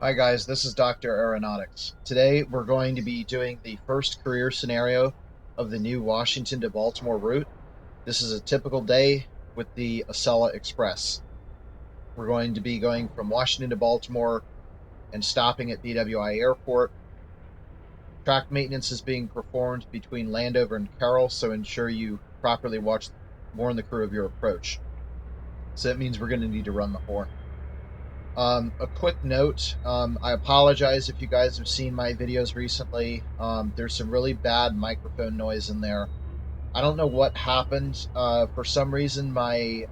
Hi guys, this is Dr. Aeronautics. Today we're going to be doing the first career scenario of the new Washington to Baltimore route. This is a typical day with the Acela Express. We're going to be going from Washington to Baltimore and stopping at BWI Airport. Track maintenance is being performed between Landover and Carroll, so ensure you properly warn the crew of your approach. So that means we're going to need to run the horn. A quick note, I apologize if you guys have seen my videos recently. There's some really bad microphone noise in there. I don't know what happened. For some reason, my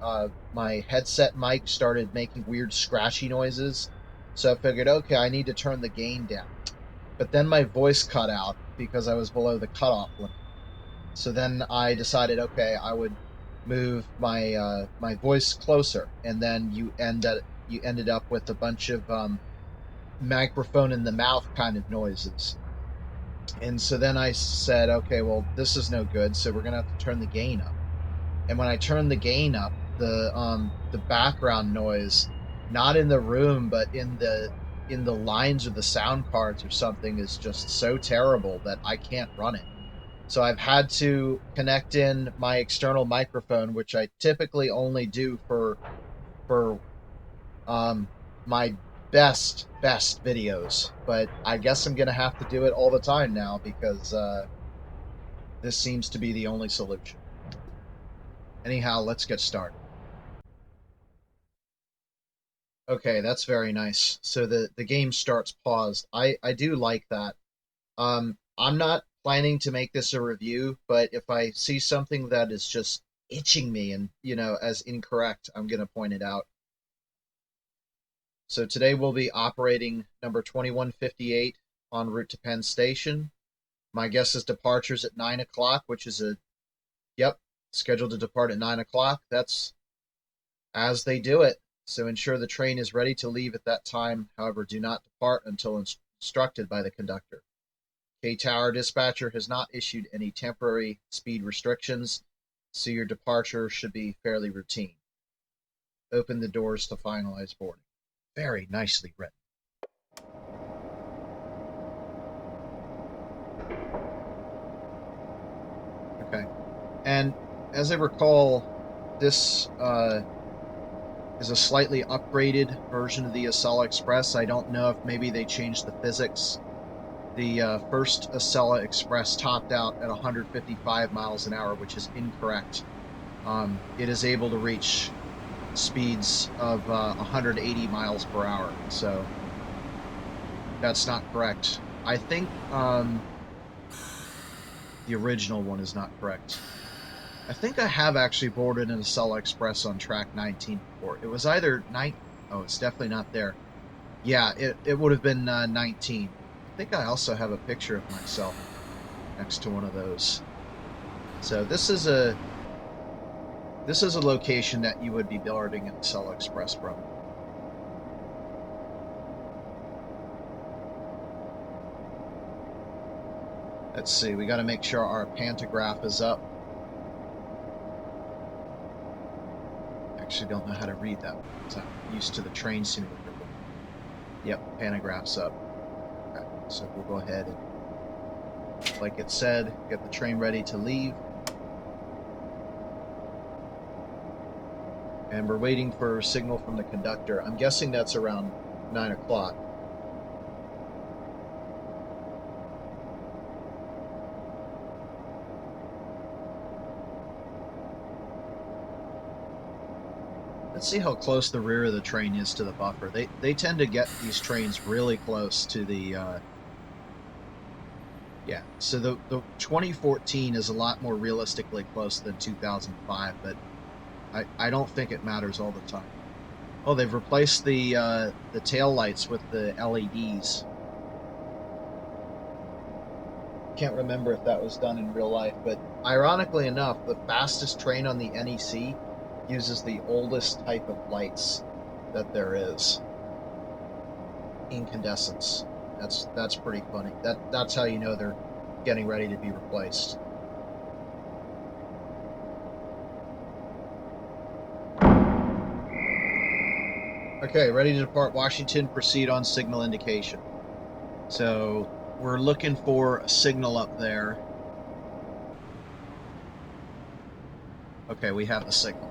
headset mic started making weird scratchy noises. So I figured, okay, I need to turn the gain down. But then my voice cut out because I was below the cutoff limit. So then I decided, okay, I would move my my voice closer, and then you ended up with a bunch of microphone in the mouth kind of noises. And so then I said, okay, well, this is no good, so we're gonna have to turn the gain up. And when I turned the gain up, the background noise, not in the room, but in the lines of the sound cards or something, is just so terrible that I can't run it. So I've had to connect in my external microphone, which I typically only do for my best videos, but I guess I'm gonna have to do it all the time now because this seems to be the only solution. Anyhow, let's get started. Okay, that's very nice. So the game starts paused. I do like that. I'm not planning to make this a review, but if I see something that is just itching me and, as incorrect, I'm going to point it out. So today we'll be operating number 2158 en route to Penn Station. My guess is departures at 9 o'clock, which is scheduled to depart at 9 o'clock. That's as they do it. So ensure the train is ready to leave at that time. However, do not depart until instructed by the conductor. K-Tower dispatcher has not issued any temporary speed restrictions, so your departure should be fairly routine. Open the doors to finalize boarding. Very nicely written. Okay. And as I recall, this is a slightly upgraded version of the Acela Express. I don't know if maybe they changed the physics. The first Acela Express topped out at 155 miles an hour, which is incorrect. It is able to reach speeds of 180 miles per hour, so that's not correct. I think the original one is not correct. I think I have actually boarded an Acela Express on track 19 before. It was either 9. Oh, it's definitely not there. Yeah, it would have been 19. I think I also have a picture of myself next to one of those. So this is a location that you would be boarding an Acela Express from. Let's see, we got to make sure our pantograph is up. Actually don't know how to read that one. I'm used to the train simulator. Yep, pantograph's up. Okay, so we'll go ahead and, like it said, get the train ready to leave. And we're waiting for a signal from the conductor. I'm guessing that's around 9 o'clock. Let's see how close the rear of the train is to the buffer. They tend to get these trains really close to the yeah, so the 2014 is a lot more realistically close than 2005, but I don't think it matters all the time. Oh, they've replaced the tail lights with the LEDs. Can't remember if that was done in real life, but ironically enough, the fastest train on the NEC uses the oldest type of lights that there is. Incandescence. That's pretty funny. That's how you know they're getting ready to be replaced. Okay, ready to depart Washington, proceed on signal indication. So we're looking for a signal up there. Okay, we have the signal.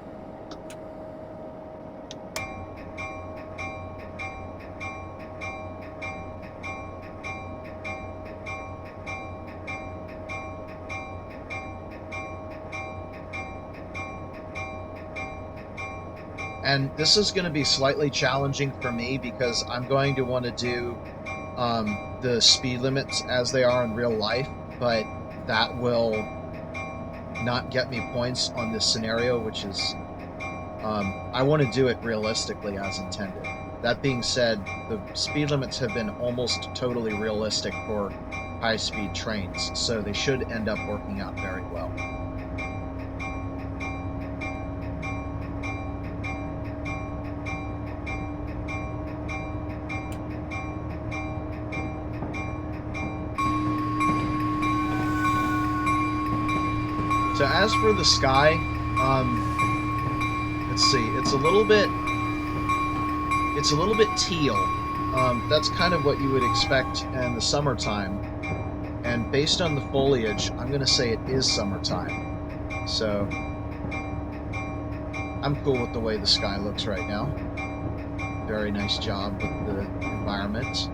And this is going to be slightly challenging for me because I'm going to want to do the speed limits as they are in real life, but that will not get me points on this scenario, which is, I want to do it realistically as intended. That being said, the speed limits have been almost totally realistic for high-speed trains, so they should end up working out very well. So as for the sky, let's see, it's a little bit teal. That's kind of what you would expect in the summertime. And based on the foliage, I'm going to say it is summertime. So I'm cool with the way the sky looks right now. Very nice job with the environment.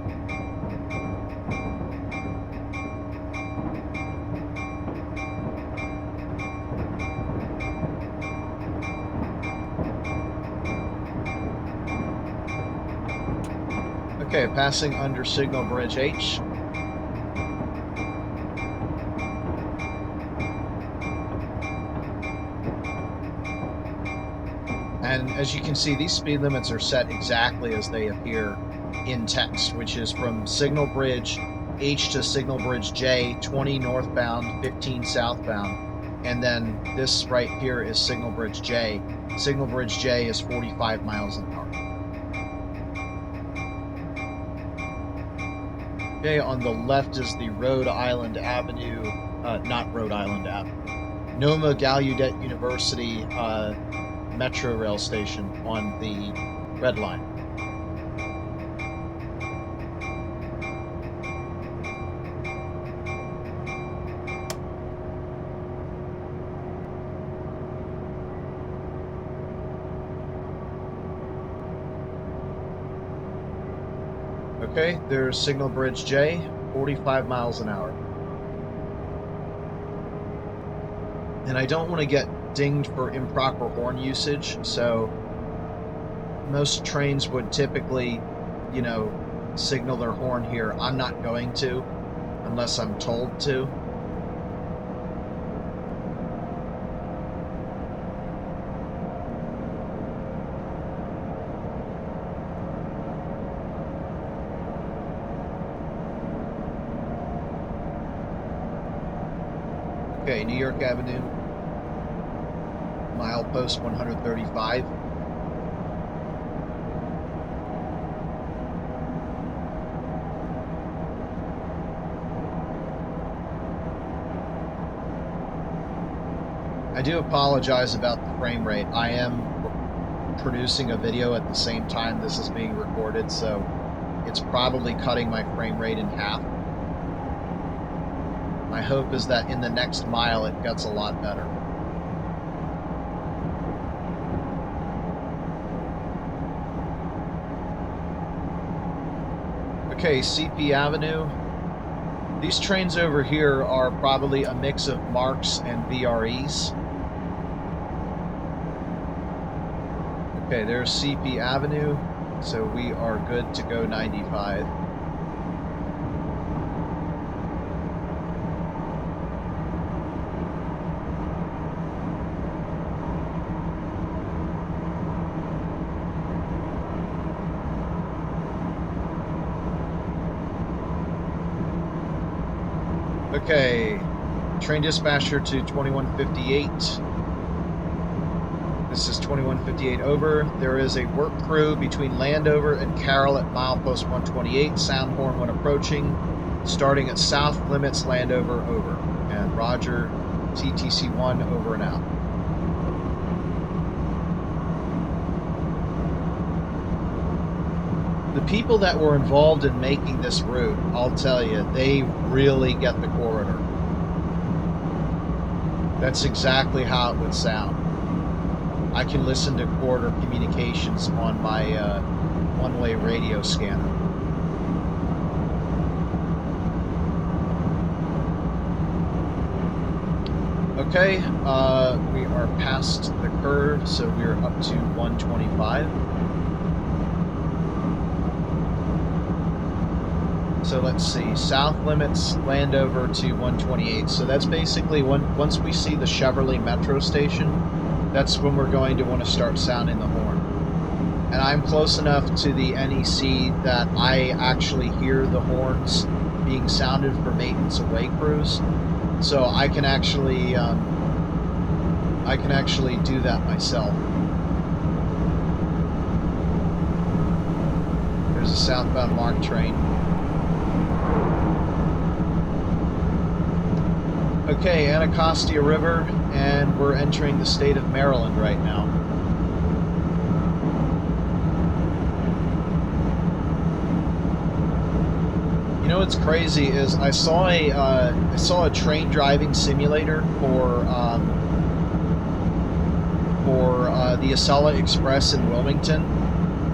Okay, passing under signal bridge H. And as you can see, these speed limits are set exactly as they appear in text, which is from signal bridge H to signal bridge J, 20 northbound, 15 southbound. And then this right here is signal bridge J. Signal bridge J is 45 miles an hour. Okay, on the left is the Rhode Island Avenue, not Rhode Island Avenue, Noma Gallaudet University Metro Rail Station on the Red Line. Okay, there's signal bridge J, 45 miles an hour. And I don't want to get dinged for improper horn usage, so most trains would typically, you know, signal their horn here. I'm not going to, unless I'm told to. Okay, New York Avenue, milepost 135. I do apologize about the frame rate. I am producing a video at the same time this is being recorded, so it's probably cutting my frame rate in half. My hope is that in the next mile it gets a lot better. Okay, CP Avenue. These trains over here are probably a mix of MARCs and VREs. Okay, there's CP Avenue, so we are good to go 95. Okay, train dispatcher to 2158. This is 2158 over. There is a work crew between Landover and Carroll at milepost 128. Sound horn when approaching. Starting at south limits Landover over. And Roger, TTC1 over and out. The people that were involved in making this route, I'll tell you, they really get the corridor. That's exactly how it would sound. I can listen to corridor communications on my one-way radio scanner. Okay, we are past the curve, so we're up to 125. So let's see, south limits Landover to 128. So that's basically once we see the Chevrolet Metro station, that's when we're going to want to start sounding the horn. And I'm close enough to the NEC that I actually hear the horns being sounded for maintenance away crews. So I can actually do that myself. There's a southbound MARC train. Okay, Anacostia River, and we're entering the state of Maryland right now. You know what's crazy is I saw a train driving simulator for the Acela Express in Wilmington,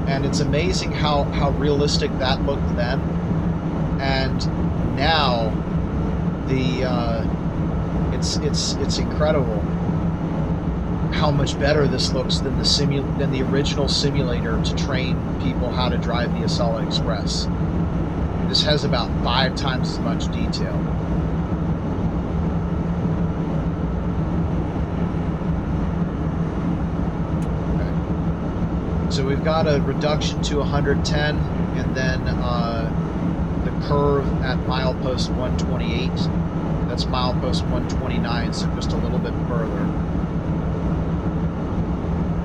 and it's amazing how realistic that looked then, and now it's incredible how much better this looks than the original simulator to train people how to drive the Acela Express. This has about 5 times as much detail. Okay. So we've got a reduction to 110, and then the curve at milepost 128. That's milepost 129, so just a little bit further.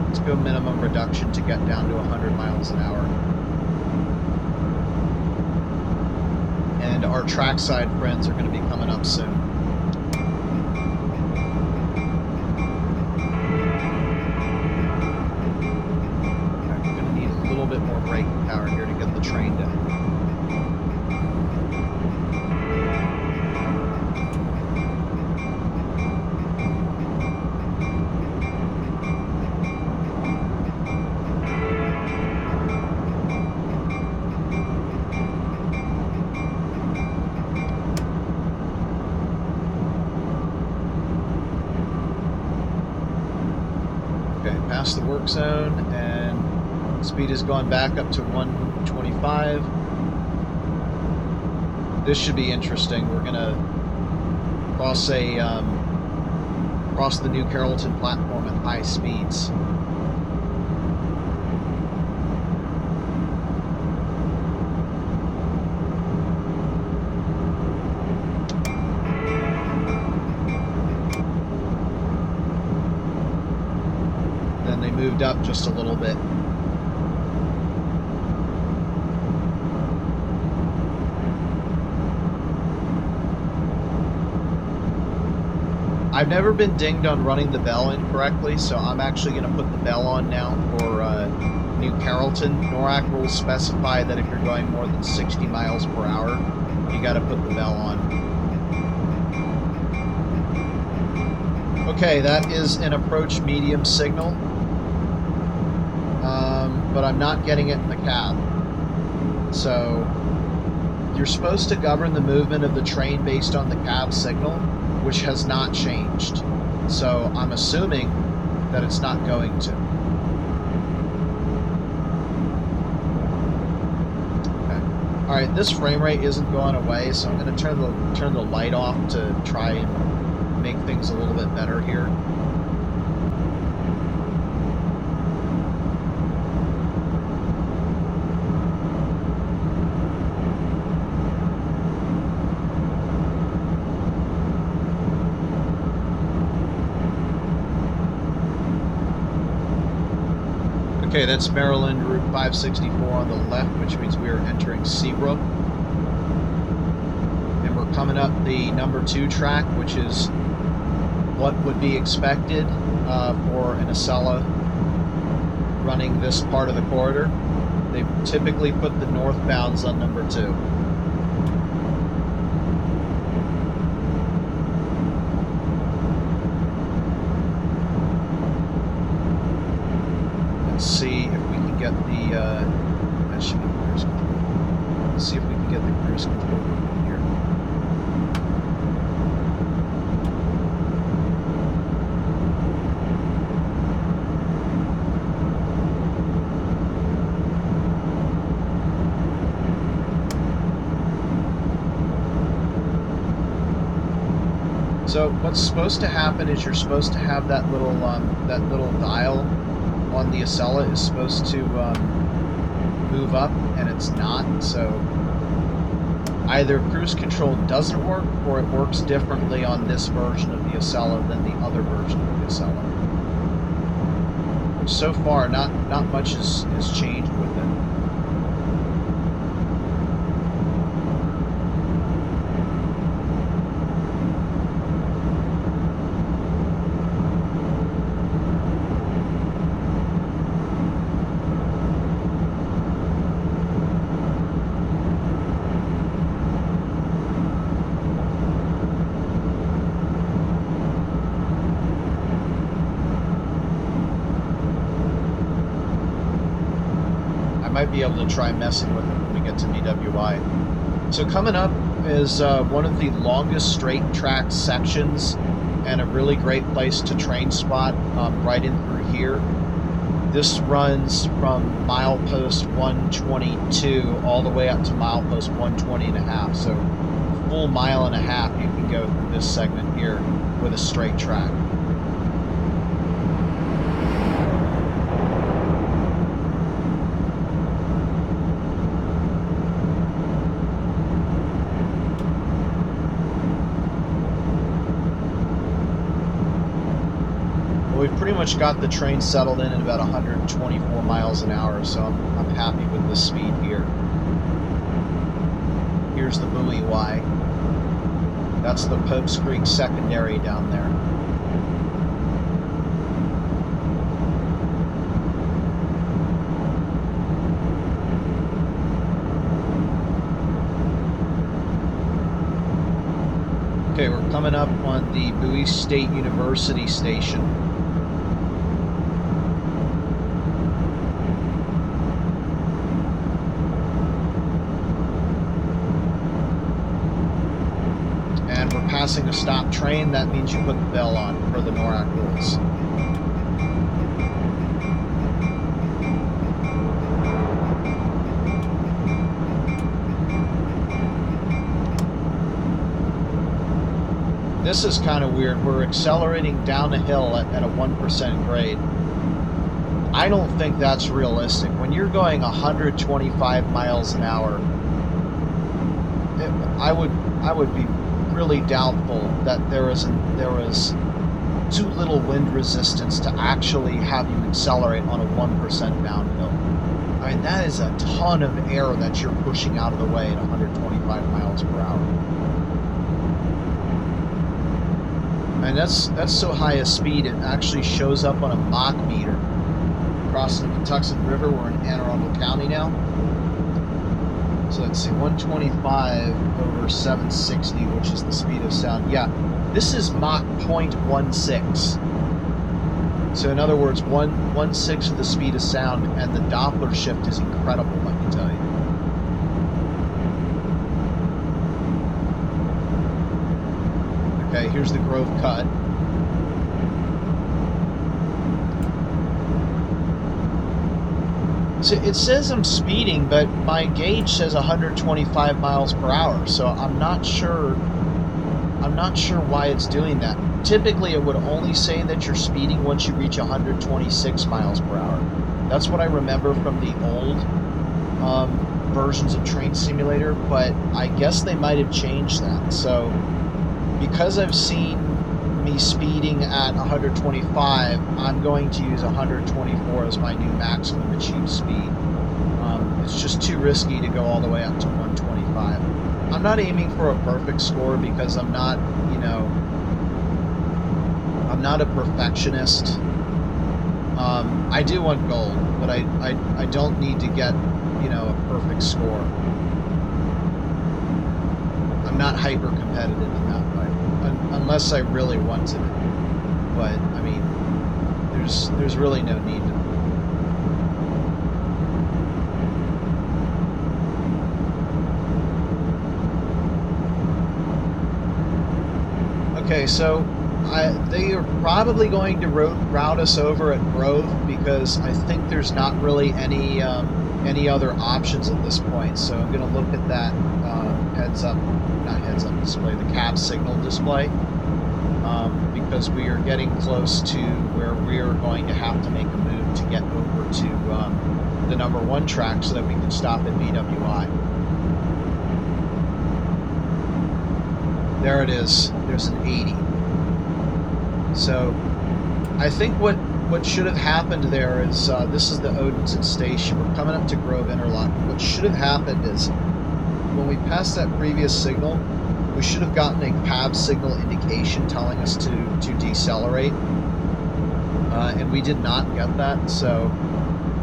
Let's go minimum reduction to get down to 100 miles an hour. And our trackside friends are going to be coming up soon. I'm going to need a little bit more braking power here to get the train down. Past the work zone, and speed has gone back up to 125. This should be interesting. We're gonna cross the New Carrollton platform at high speeds. Moved up just a little bit. I've never been dinged on running the bell incorrectly, so I'm actually going to put the bell on now for New Carrollton. NORAC rules specify that if you're going more than 60 miles per hour, you got to put the bell on. Okay, that is an approach medium signal. But I'm not getting it in the cab. So you're supposed to govern the movement of the train based on the cab signal, which has not changed. So I'm assuming that it's not going to. Okay. All right, this frame rate isn't going away, so I'm going to turn the light off to try and make things a little bit better here. Okay, that's Maryland Route 564 on the left, which means we are entering Seabrook. And we're coming up the number 2 track, which is what would be expected for an Acela running this part of the corridor. They typically put the northbounds on number 2. Let's see if we can get the, that should be cruise control. Let's see if we can get the cruise control working here. So what's supposed to happen is you're supposed to have that little dial on the Acela is supposed to move up, and it's not. So either cruise control doesn't work, or it works differently on this version of the Acela than the other version of the Acela. Which so far, not much has changed with it. Might be able to try messing with it when we get to DWI. So coming up is one of the longest straight track sections, and a really great place to train spot right in through here. This runs from milepost 122 all the way up to milepost 120.5. So a full mile and a half you can go through this segment here with a straight track. We've pretty much got the train settled in at about 124 miles an hour, so I'm happy with this speed here. Here's the buoy Y. That's the Popes Creek secondary down there. Okay, we're coming up on the Bowie State University station. Passing a stop train, that means you put the bell on for the NORAC rules. This is kind of weird. We're accelerating down a hill at a 1% grade. I don't think that's realistic. When you're going 125 miles an hour, I would be really doubtful that there was too little wind resistance to actually have you accelerate on a 1% downhill. I mean, that is a ton of air that you're pushing out of the way at 125 miles per hour. And that's so high a speed, it actually shows up on a Mach meter. Crossing the Patuxent River, we're in Anne Arundel County now. So let's see, 125 over 760, which is the speed of sound. Yeah, this is Mach 0.16. So in other words, 1/6 of the speed of sound, and the Doppler shift is incredible, let me tell you. Okay, here's the Grove Cut. So it says I'm speeding, but my gauge says 125 miles per hour, so I'm not sure why it's doing that. Typically it would only say that you're speeding once you reach 126 miles per hour. That's what I remember from the old versions of Train Simulator, but I guess they might have changed that. So because I've seen me speeding at 125, I'm going to use 124 as my new maximum achieved speed. It's just too risky to go all the way up to 125. I'm not aiming for a perfect score because I'm not, I'm not a perfectionist. I do want gold, but I don't need to get you know, a perfect score. I'm not hyper competitive in that way, unless I really wanted it. But I mean, there's really no need to. Okay, so they are probably going to route us over at Grove because I think there's not really any other options at this point. So I'm going to look at that not heads up display, the cab signal display, because we are getting close to where we are going to have to make a move to get over to the number 1 track so that we can stop at BWI. There it is. There's an 80. So I think what should have happened there is this is the Odenton station. We're coming up to Grove Interlocking. What should have happened is when we passed that previous signal, we should have gotten a cab signal indication telling us to decelerate, and we did not get that. So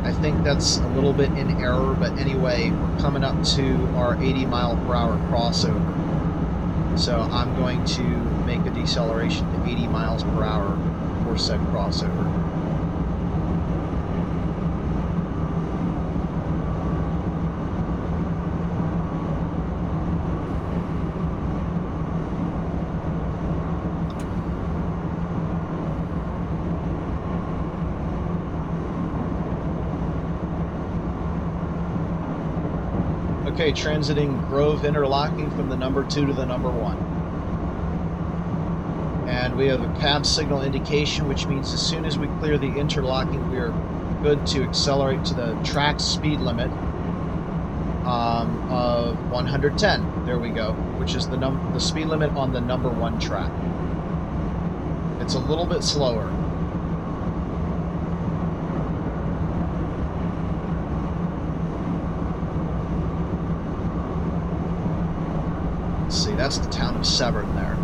I think that's a little bit in error. But anyway, we're coming up to our 80-mile-per-hour crossover. So I'm going to make a deceleration to 80 miles per hour for said crossover. Okay, transiting Grove Interlocking from the number 2 to the number 1. And we have a cab signal indication, which means as soon as we clear the interlocking, we are good to accelerate to the track speed limit of 110. There we go, which is the speed limit on the number 1 track. It's a little bit slower. Let's see, that's the town of Severn there.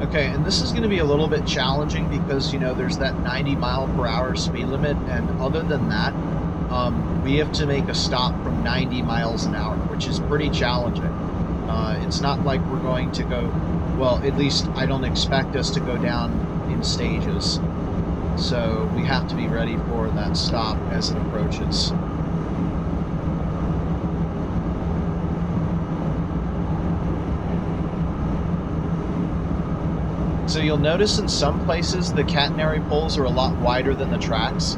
Okay, and this is going to be a little bit challenging because, you know, there's that 90-mile-per-hour speed limit, and other than that, we have to make a stop from 90 miles an hour, which is pretty challenging. It's not like we're going to go, well, at least I don't expect us to go down in stages. So we have to be ready for that stop as it approaches. So you'll notice in some places the catenary poles are a lot wider than the tracks.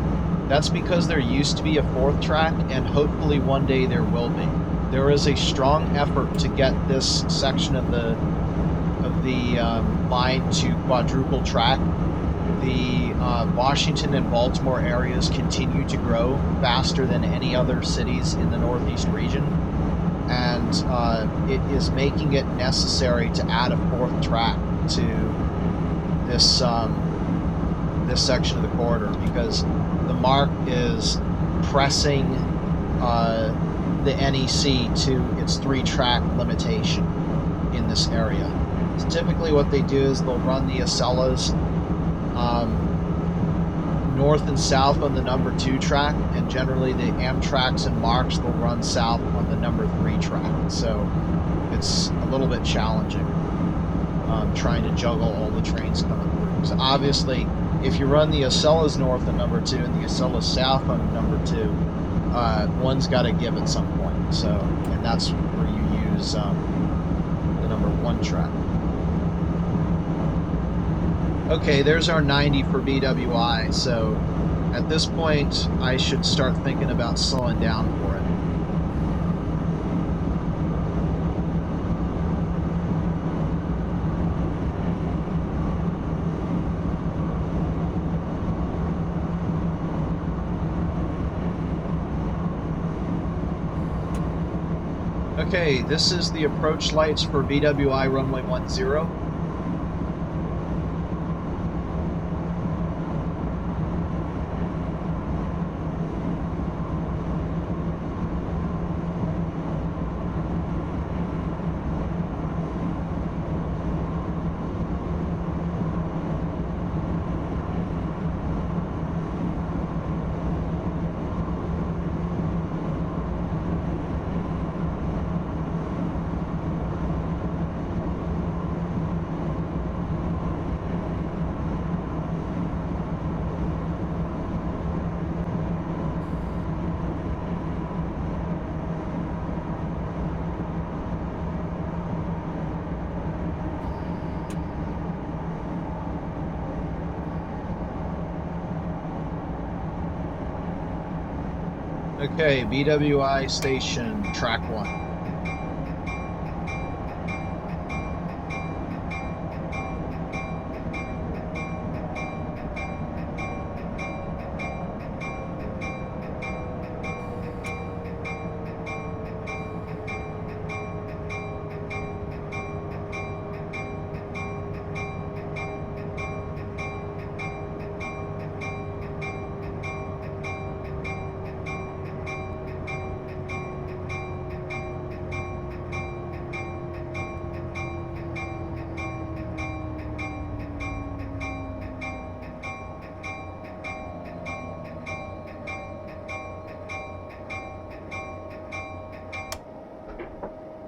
That's because there used to be a 4th track, and hopefully one day there will be. There is a strong effort to get this section of the line to quadruple track. The Washington and Baltimore areas continue to grow faster than any other cities in the Northeast region, and it is making it necessary to add a 4th track to this section of the corridor because the MARC is pressing the NEC to its 3-track limitation in this area. So typically what they do is they'll run the Acelas north and south on the number 2 track, and generally the Amtraks and MARCs will run south on the number 3 track. So it's a little bit challenging trying to juggle all the trains coming through. So obviously, if you run the Acelas north on number 2 and the Acelas south on number 2, one's got to give at some point. So, and that's where you use the number 1 track. Okay, there's our 90 for BWI. So at this point, I should start thinking about slowing down for it. Okay, this is the approach lights for BWI runway 10. Okay, BWI station, track 1.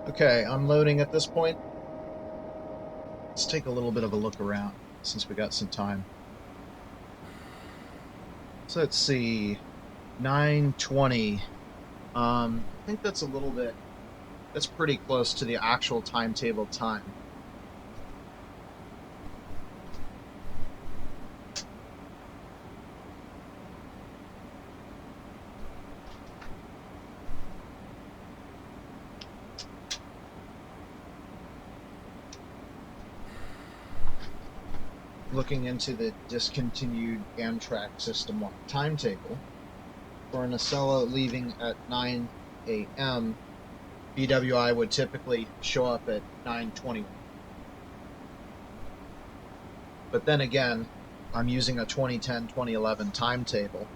Okay, I'm loading at this point. Let's take a little bit of a look around since we got some time. So let's see, 9:20. I think that's a little bit, that's pretty close to the actual timetable time. Looking into the discontinued Amtrak system timetable, for an Acela leaving at 9 a.m., BWI would typically show up at 9:21. But then again, I'm using a 2010-2011 timetable,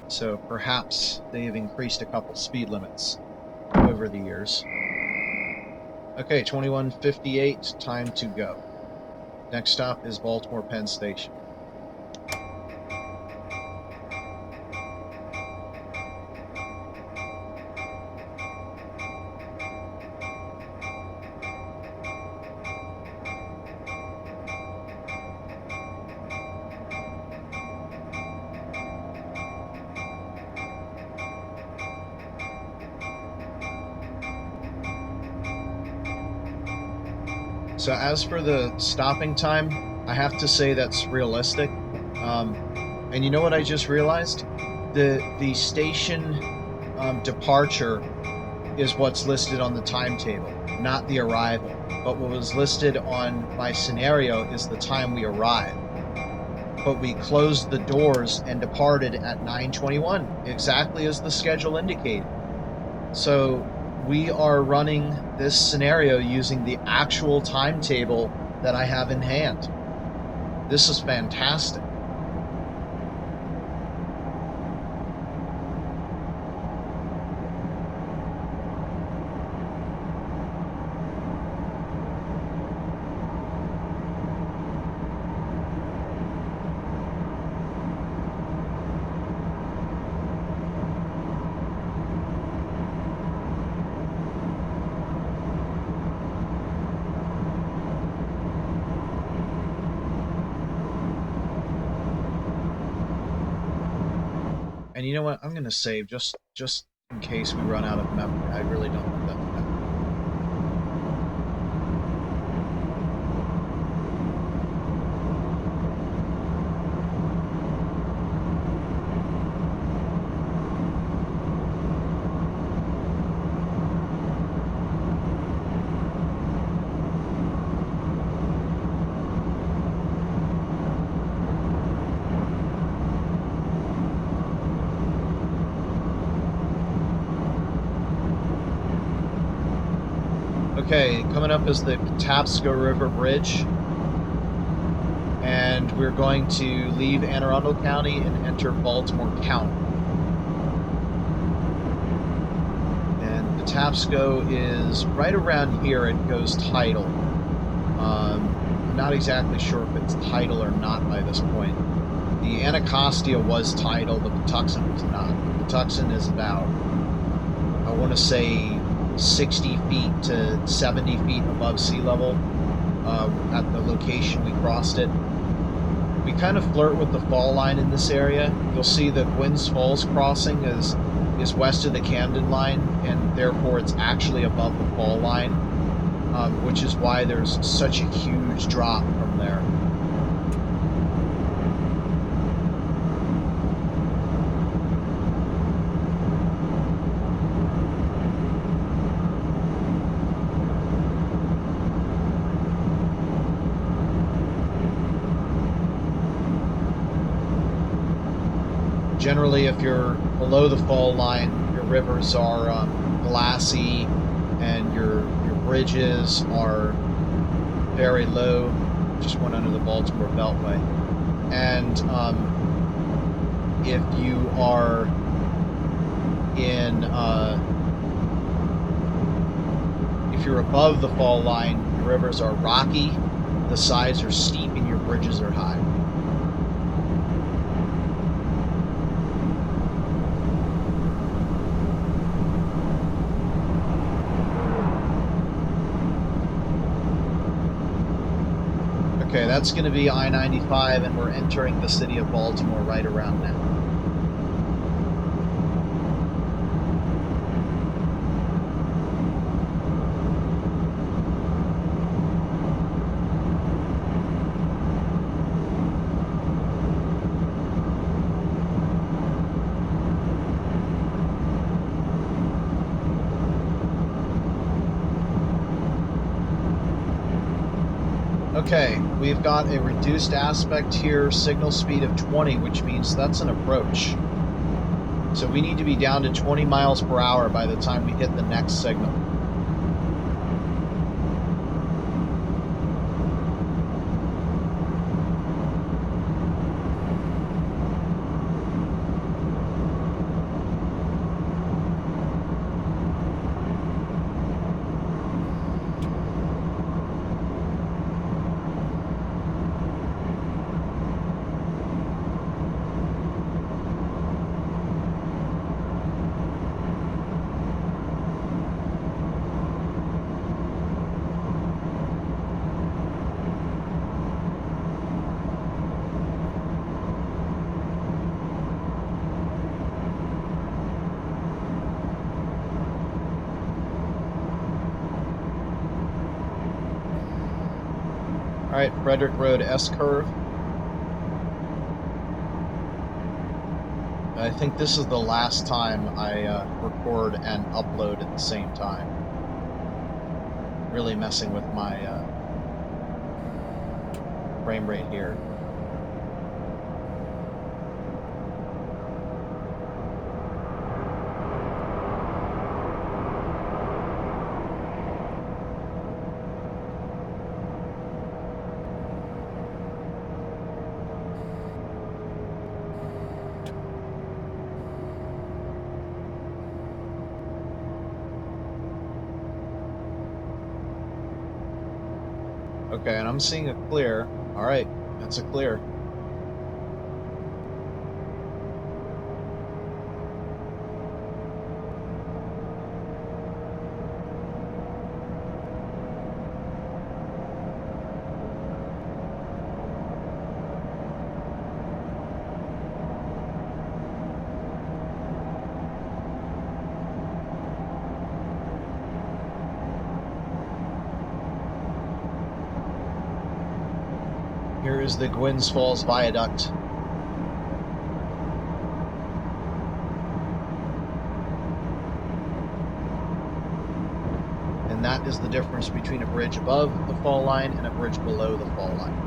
so perhaps they've increased a couple speed limits over the years. Okay, 21:58, time to go. Next stop is Baltimore Penn Station. So as for the stopping time, I have to say that's realistic. And you know what I just realized? The station departure is what's listed on the timetable, not the arrival. But what was listed on my scenario is the time we arrived. But we closed the doors and departed at 9:21, exactly as the schedule indicated. So we are running this scenario using the actual timetable that I have in hand. This is fantastic. And you know what? I'm going to save just in case we run out of memory. I really don't want that to happen. Okay, coming up is the Patapsco River Bridge, and we're going to leave Anne Arundel County and enter Baltimore County. And Patapsco is right around here. It goes tidal. I'm not exactly sure if it's tidal or not by this point. The Anacostia was tidal, the Patuxent was not. The Patuxent is about, I want to say, 60 feet to 70 feet above sea level at the location we crossed it. We kind of flirt with the fall line in this area. You'll see that Gwynns Falls crossing is west of the Camden line, and therefore it's actually above the fall line, which is why there's such a huge drop from there. Generally, if you're below the fall line, your rivers are glassy, and your bridges are very low. Just went under the Baltimore Beltway. And if you are in, if you're above the fall line, your rivers are rocky, the sides are steep, and your bridges are high. Okay, that's going to be I-95, and we're entering the city of Baltimore right around now. Okay, we've got a reduced aspect here, signal speed of 20, which means that's an approach. So we need to be down to 20 miles per hour by the time we hit the next signal. All right, Frederick Road S-curve. I think this is the last time I record and upload at the same time. Really messing with my frame rate here. Okay, and I'm seeing a clear. All right, that's a clear. Here is the Gwynns Falls Viaduct. And that is the difference between a bridge above the fall line and a bridge below the fall line.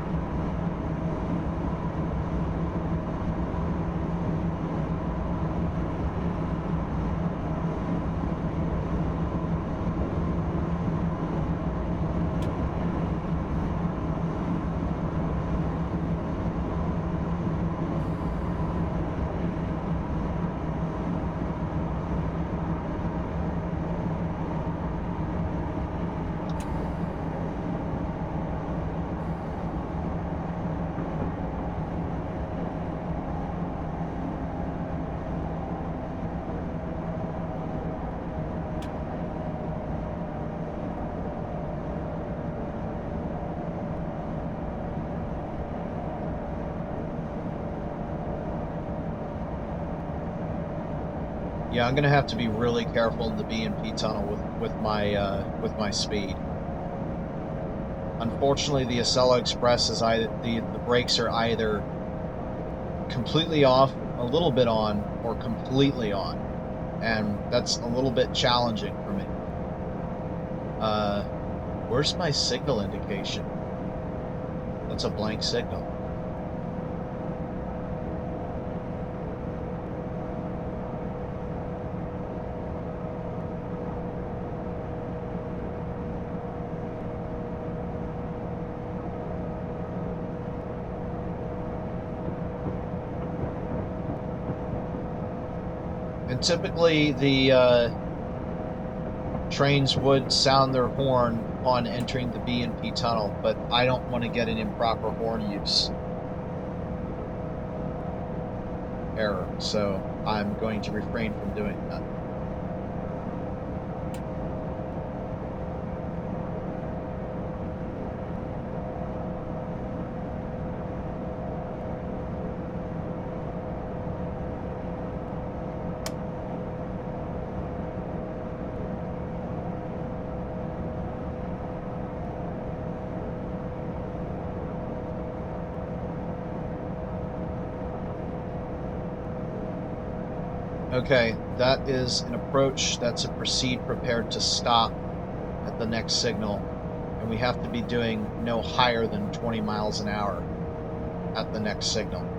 Yeah, I'm gonna have to be really careful in the B&P tunnel with my speed. Unfortunately, the Acela Express is either the brakes are either completely off, a little bit on, or completely on, and that's a little bit challenging for me. Where's my signal indication? That's a blank signal. And typically the trains would sound their horn upon entering the B and P tunnel, but I don't want to get an improper horn use error, so I'm going to refrain from doing that. Okay, that is an approach. That's a proceed prepared to stop at the next signal. And we have to be doing no higher than 20 miles an hour at the next signal.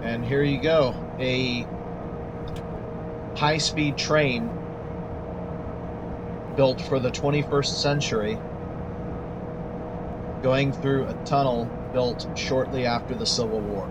And here you go, a high-speed train built for the 21st century, going through a tunnel built shortly after the Civil War.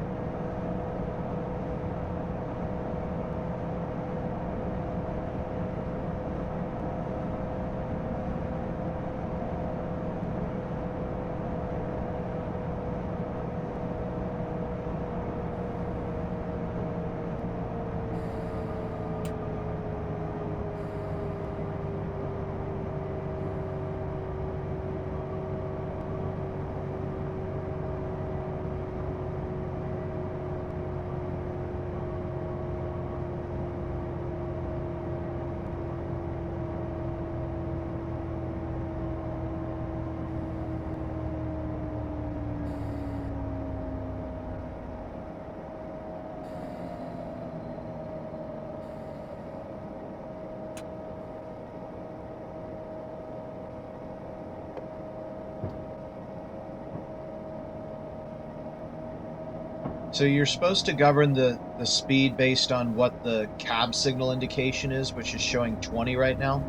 So you're supposed to govern the speed based on what the cab signal indication is, which is showing 20 right now.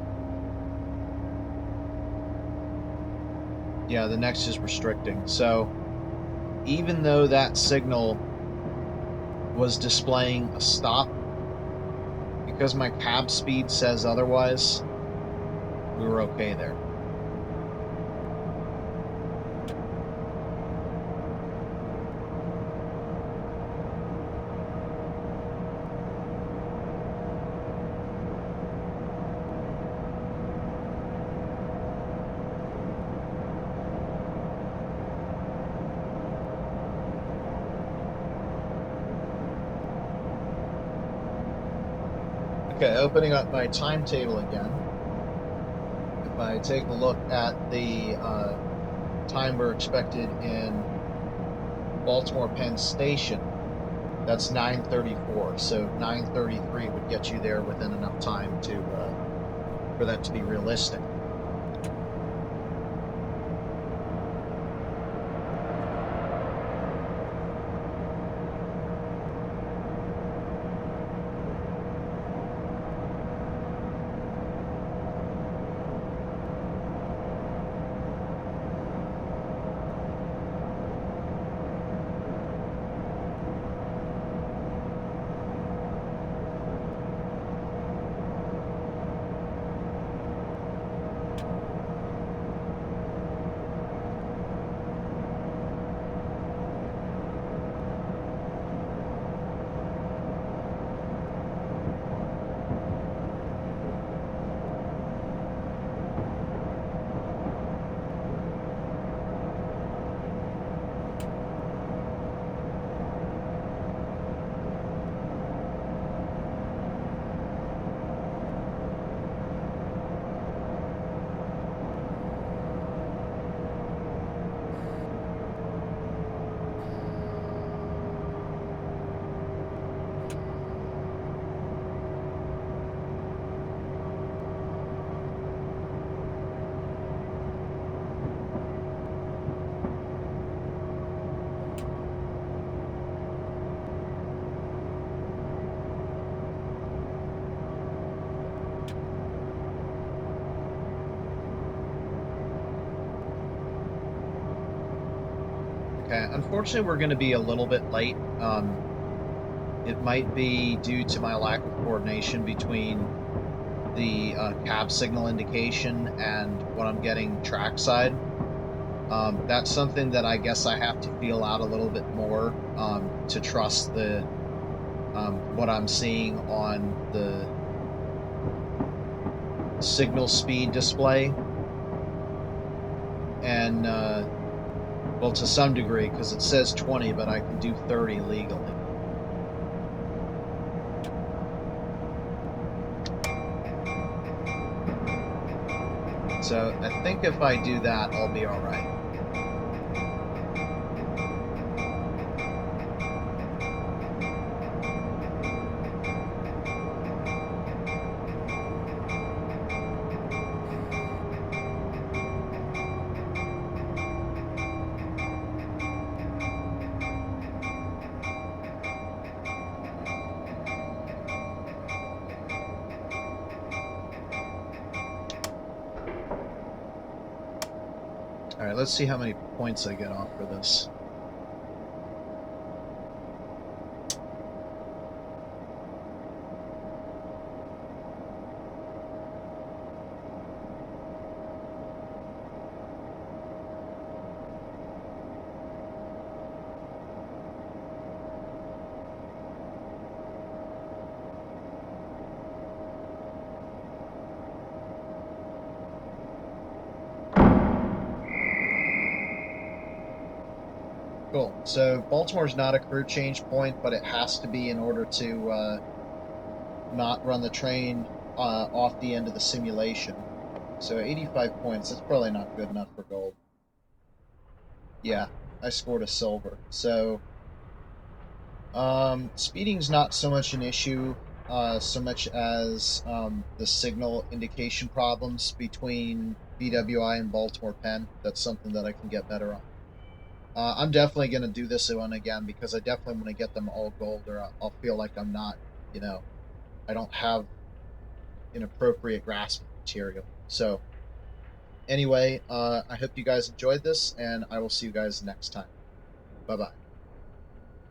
Yeah, the next is restricting. So even though that signal was displaying a stop, because my cab speed says otherwise, we were okay there. Okay, opening up my timetable again. If I take a look at the time we're expected in Baltimore Penn Station, that's 9:34. So 9:33 would get you there within enough time to for that to be realistic. Okay, unfortunately, we're going to be a little bit late. It might be due to my lack of coordination between the cab signal indication and what I'm getting trackside. That's something that I guess I have to feel out a little bit more to trust the what I'm seeing on the signal speed display. And well, to some degree, because it says 20, but I can do 30 legally. So I think if I do that, I'll be all right. All right, let's see how many points I get off for this. Cool. So Baltimore's not a crew change point, but it has to be in order to not run the train off the end of the simulation. So 85 points, that's probably not good enough for gold. Yeah, I scored a silver. So speeding's not so much an issue, so much as the signal indication problems between BWI and Baltimore Penn. That's something that I can get better on. I'm definitely going to do this one again because I definitely want to get them all gold, or I'll feel like I'm not, I don't have an appropriate grasp of material. So anyway, I hope you guys enjoyed this, and I will see you guys next time. Bye-bye.